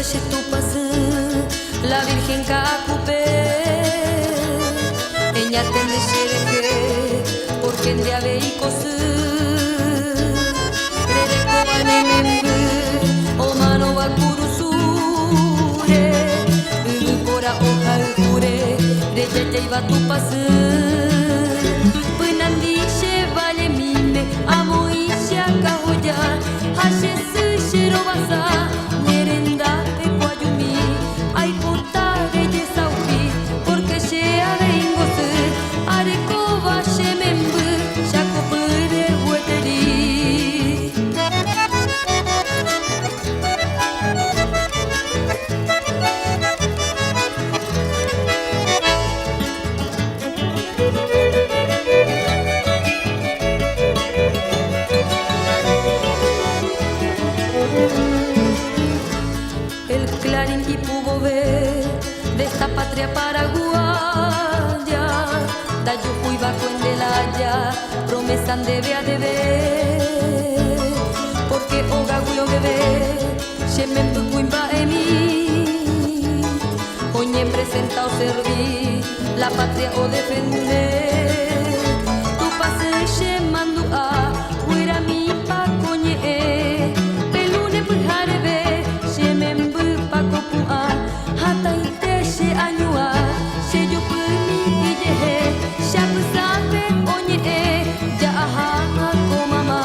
se tu pasa la Virgen Cacupé ella tende xereque porque de ave y cosu rere cobane membu o mano va curusure ugu cora hoja ure de ya iba tu pasa penandi se vale mime amo y se acahoya hace su shiro basa merenda pe guayumi ay puta de sauki porque se arengo se areco va se membu chaco pere hueteri el clarín y pudo ver de esta patria paraguaya da yucu y bajo en de la haya promesa debe a deber porque oga guyo bebé se me empuimba en mí oñe presenta o serví la patria o defender tu pase se mando a huira mi pa coñe pelune pujarebe se me empupa copua hata ite se añua se yo puni y yehe se sabe oñe ya aha ko mama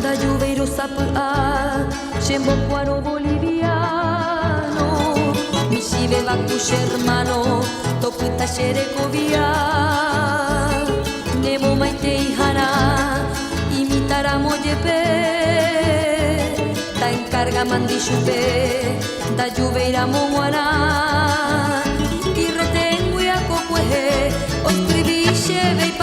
da lluveiro sapua chembo cuaro boliviano mi sibe bacuche hermano toputa xerecovia nemo maite hijana imitara moyepe ta encarga mandixupe da lluveira momuana y retengo y acocueje o escribí xebe y